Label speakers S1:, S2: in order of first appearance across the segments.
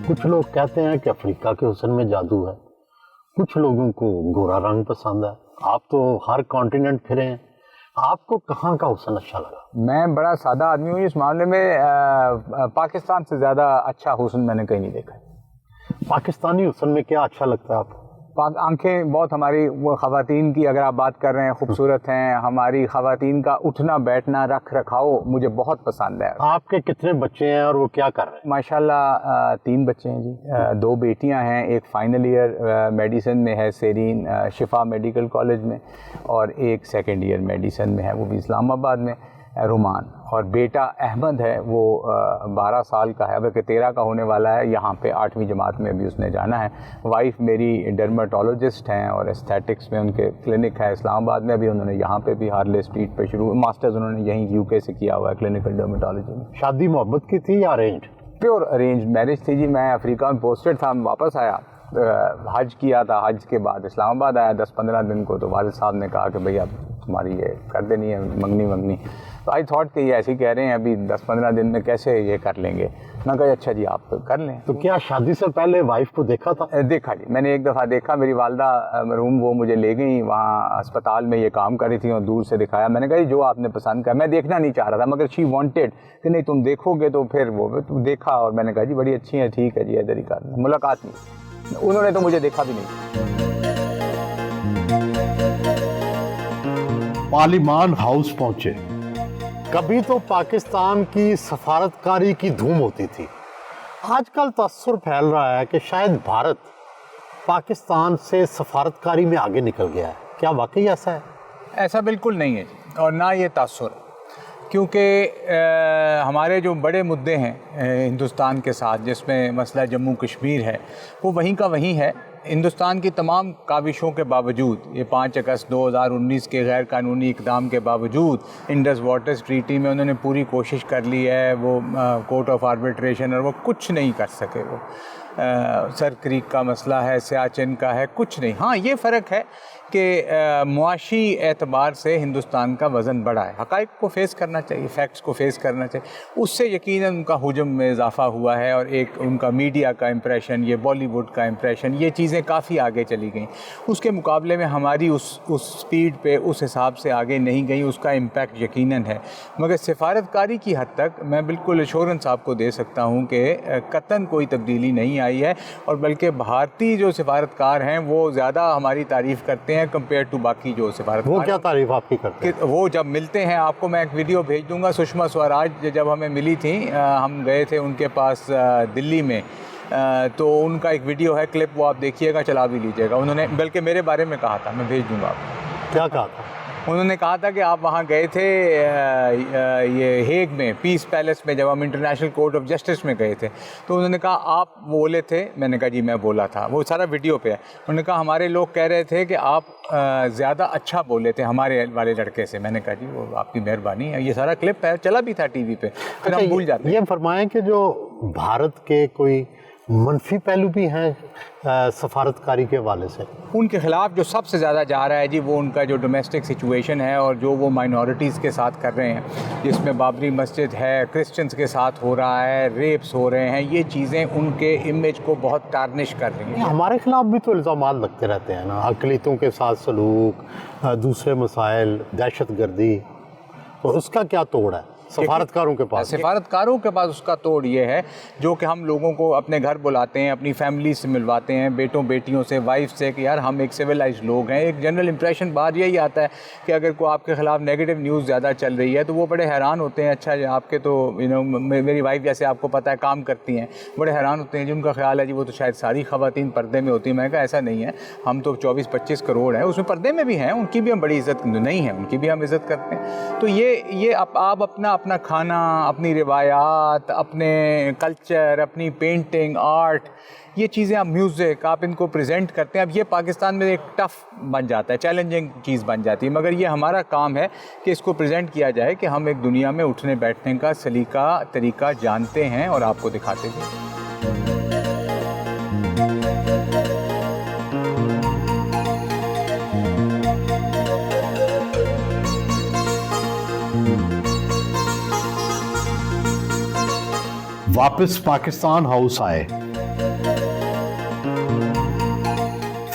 S1: کچھ لوگ کہتے ہیں کہ افریقہ کے حسن میں جادو ہے، کچھ لوگوں کو گورا رنگ پسند ہے. آپ تو ہر کانٹیننٹ پھرے ہیں، آپ کو کہاں کا حسن اچھا لگا؟
S2: میں بڑا سادہ آدمی ہوں، اس معاملے میں پاکستان سے زیادہ اچھا حسن میں نے کہیں نہیں دیکھا.
S1: پاکستانی حسن میں کیا اچھا لگتا ہے آپ کو؟
S2: آنکھیں بہت ہماری وہ خواتین کی اگر آپ بات کر رہے ہیں خوبصورت ہیں. ہماری خواتین کا اٹھنا بیٹھنا رکھ رکھاؤ مجھے بہت پسند ہے.
S1: آپ کے کتنے بچے ہیں اور وہ کیا کر رہے ہیں؟
S2: ماشاءاللہ 3 بچے ہیں جی. 2 بیٹیاں ہیں، ایک فائنل ایئر میڈیسن میں ہے سیرین شفا میڈیکل کالج میں، اور ایک سیکنڈ ایئر میڈیسن میں ہے، وہ بھی اسلام آباد میں، رومان. اور بیٹا احمد ہے، وہ 12 سال کا ہے، بلکہ 13 کا ہونے والا ہے. یہاں پہ 8ویں جماعت میں ابھی اس نے جانا ہے. وائف میری ڈرماٹولوجسٹ ہیں اور اسٹیٹکس میں ان کے کلینک ہے اسلام آباد میں. ابھی انہوں نے یہاں پہ بھی ہارلے اسٹریٹ پہ شروع ماسٹرز انہوں نے یہیں UK سے کیا ہوا ہے کلینکل ڈرماٹولوجی میں.
S1: شادی محبت کی تھی یا ارینج؟
S2: پیور ارینج میرج تھی جی. میں افریقہ میں پوسٹڈ تھا، واپس آیا، حج کیا تھا. حج کے بعد اسلام آباد آیا 10-15 دن کو، تو والد صاحب نے کہا کہ بھئی اب تمہاری یہ کر دینی ہے منگنی. تو آئی تھاٹ کہ یہ ایسے ہی کہہ رہے ہیں، ابھی 10-15 دن میں کیسے یہ کر لیں گے. میں کہا اچھا جی آپ کر لیں.
S1: تو کیا شادی سے پہلے وائف کو دیکھا تھا؟
S2: دیکھا جی، میں نے ایک دفعہ دیکھا. میری والدہ مرحوم وہ مجھے لے گئیں، وہاں اسپتال میں یہ کام کر رہی تھی اور دور سے دکھایا. میں نے کہا جو آپ نے پسند کیا. میں دیکھنا نہیں چاہ رہا تھا مگر شی وانٹیڈ کہ نہیں تم دیکھو گے تو پھر وہ دیکھا، اور میں نے کہا جی بڑی اچھی ہیں، ٹھیک ہے جی ادھر ہی کر لیں. ملاقات نہیں، انہوں نے تو مجھے دیکھا بھی نہیں.
S1: پارلیمان ہاؤس پہنچے. کبھی تو پاکستان کی سفارتکاری کی دھوم ہوتی تھی. آج کل تاثر پھیل رہا ہے کہ شاید بھارت پاکستان سے سفارتکاری میں آگے نکل گیا ہے. کیا واقعی ایسا ہے؟
S2: ایسا بالکل نہیں ہے جی، اور نہ یہ تاثر، کیونکہ ہمارے جو بڑے مدعے ہیں ہندوستان کے ساتھ، جس میں مسئلہ جموں کشمیر ہے، وہ وہیں کا وہیں ہے. ہندوستان کی تمام کاوشوں کے باوجود، یہ 5 اگست 2019 کے غیر قانونی اقدام کے باوجود، انڈس واٹرز ٹریٹی میں انہوں نے پوری کوشش کر لی ہے. وہ کورٹ آف آربیٹریشن، اور وہ کچھ نہیں کر سکے. وہ سر کریک کا مسئلہ ہے، سیاچن کا ہے، کچھ نہیں. ہاں یہ فرق ہے کہ معاشی اعتبار سے ہندوستان کا وزن بڑھا ہے. حقائق کو فیس کرنا چاہیے، فیکٹس کو فیس کرنا چاہیے. اس سے یقیناً ان کا حجم میں اضافہ ہوا ہے، اور ایک ان کا میڈیا کا امپریشن، یہ بالی ووڈ کا امپریشن، یہ چیزیں کافی آگے چلی گئیں. اس کے مقابلے میں ہماری اس سپیڈ پہ اس حساب سے آگے نہیں گئیں. اس کا امپیکٹ یقیناً ہے. مگر سفارتکاری کی حد تک میں بالکل ایشورنس آپ کو دے سکتا ہوں کہ قطعاً کوئی تبدیلی نہیں آئی ہے، اور بلکہ بھارتی جو سفارتکار ہیں وہ زیادہ ہماری تعریف کرتے ہیں کمپیئر ٹو باقی جو سفارتکار.
S1: وہ کیا تعریف آپ کی کرتے ہیں؟
S2: وہ جب ملتے ہیں، آپ کو میں ایک ویڈیو بھیج دوں گا. سشما سوراج جب ہمیں ملی تھیں، ہم گئے تھے ان کے پاس دلی میں، تو ان کا ایک ویڈیو ہے، کلپ، وہ آپ دیکھیے گا، چلا بھی لیجیے گا. انہوں نے بلکہ میرے بارے میں کہا تھا، میں بھیج دوں گا آپ کو.
S1: کیا کہا تھا؟
S2: انہوں نے کہا تھا کہ آپ وہاں گئے تھے یہ ہیگ میں، پیس پیلس میں، جب ہم انٹرنیشنل کورٹ آف جسٹس میں گئے تھے، تو انہوں نے کہا آپ بولے تھے. میں نے کہا جی میں بولا تھا. وہ سارا ویڈیو پہ ہے. انہوں نے کہا ہمارے لوگ کہہ رہے تھے کہ آپ زیادہ اچھا بولے تھے ہمارے والے لڑکے سے. میں نے کہا جی وہ آپ کی مہربانی ہے. یہ سارا کلپ ہے، چلا بھی تھا ٹی وی پہ، پھر ہم بھول جاتے ہیں.
S1: یہ فرمائیں کہ جو بھارت کے کوئی منفی پہلو بھی ہیں سفارتکاری کے حوالے سے؟
S2: ان کے خلاف جو سب سے زیادہ جا رہا ہے جی، وہ ان کا جو ڈومیسٹک سچویشن ہے، اور جو وہ مائنورٹیز کے ساتھ کر رہے ہیں، جس میں بابری مسجد ہے، کرسچنز کے ساتھ ہو رہا ہے، ریپس ہو رہے ہیں. یہ چیزیں ان کے امیج کو بہت ٹارنش کر رہی ہیں.
S1: ہمارے خلاف بھی تو الزامات لگتے رہتے ہیں نا، اقلیتوں کے ساتھ سلوک، دوسرے مسائل، دہشت گردی. تو اس کا کیا توڑ ہے سفارتکاروں کے پاس؟
S2: سفارتکاروں کے پاس اس کا توڑ یہ ہے، جو کہ ہم لوگوں کو اپنے گھر بلاتے ہیں، اپنی فیملی سے ملواتے ہیں، بیٹوں بیٹیوں سے، وائف سے، کہ یار ہم ایک سویلائزڈ لوگ ہیں. ایک جنرل امپریشن بات یہی آتا ہے کہ اگر کوئی آپ کے خلاف نیگیٹو نیوز زیادہ چل رہی ہے تو وہ بڑے حیران ہوتے ہیں. اچھا آپ کے تو میری وائف جیسے آپ کو پتہ ہے کام کرتی ہیں، بڑے حیران ہوتے ہیں جن کا خیال ہے جی وہ تو شاید ساری خواتین پردے میں ہوتی ہیں. میں کہا ایسا نہیں ہے، ہم تو 24-25 کروڑ ہیں، اس میں پردے میں بھی ہیں، ان کی بھی ہم بڑی عزت نہیں ہے، ان کی بھی ہم عزت کرتے ہیں. تو یہ آپ اپنا کھانا، اپنی روایات، اپنے کلچر، اپنی پینٹنگ، آرٹ، یہ چیزیں آپ میوزک، آپ ان کو پریزنٹ کرتے ہیں. اب یہ پاکستان میں ایک ٹف بن جاتا ہے، چیلنجنگ چیز بن جاتی ہے. مگر یہ ہمارا کام ہے کہ اس کو پریزنٹ کیا جائے کہ ہم ایک دنیا میں اٹھنے بیٹھنے کا سلیقہ طریقہ جانتے ہیں اور آپ کو دکھاتے ہیں.
S1: واپس پاکستان ہاؤس آئے.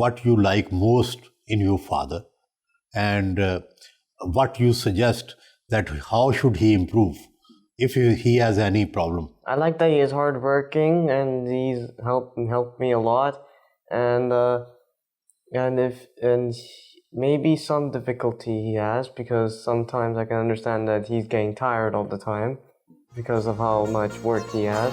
S1: What you like most in your father and what you suggest that how should he improve if he has any problem?
S3: I like that he is hardworking and he's helped me a lot, and maybe some difficulty he has, because sometimes I can understand that he's getting tired all the time because of how much work he has.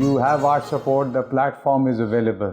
S2: You have our support, the platform is available.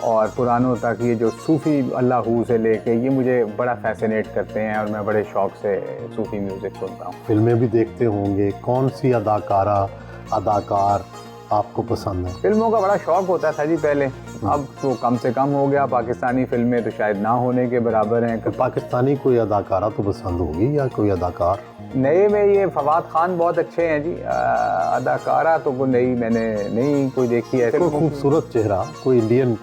S2: اور پرانوں تک یہ جو صوفی اللہ ہو سے لے کے یہ مجھے بڑا فیسینیٹ کرتے ہیں اور میں بڑے شوق سے صوفی میوزک سنتا ہوں.
S1: فلمیں بھی دیکھتے ہوں گے, کون سی اداکارہ اداکار آپ کو پسند ہے؟
S2: فلموں کا بڑا شوق ہوتا تھا جی پہلے, اب تو کم سے کم ہو گیا. پاکستانی فلمیں تو شاید نہ ہونے کے برابر ہیں.
S1: پاکستانی کوئی اداکارہ تو پسند ہوگی یا کوئی اداکار؟
S2: نئے میں یہ فواد خان بہت اچھے ہیں جی. اداکارہ تو وہ نئی میں نے نہیں کوئی دیکھی ہے.
S1: کوئی خوبصورت چہرہ, کوئی انڈین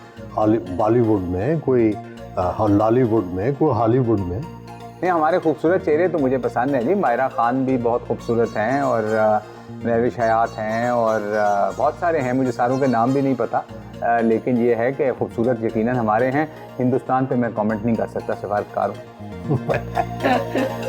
S1: بالی ووڈ میں, کوئی لالی ووڈ میں, کوئی ہالی ووڈ میں؟
S2: نہیں, ہمارے خوبصورت چہرے تو مجھے پسند ہیں جی. مائرہ خان بھی بہت خوبصورت ہیں اور نروش حیات ہیں اور بہت سارے ہیں, مجھے ساروں کے نام بھی نہیں پتہ. لیکن یہ ہے کہ خوبصورت یقیناً ہمارے ہیں. ہندوستان پہ میں کامنٹ نہیں کر سکتا, سفارتکار ہوں.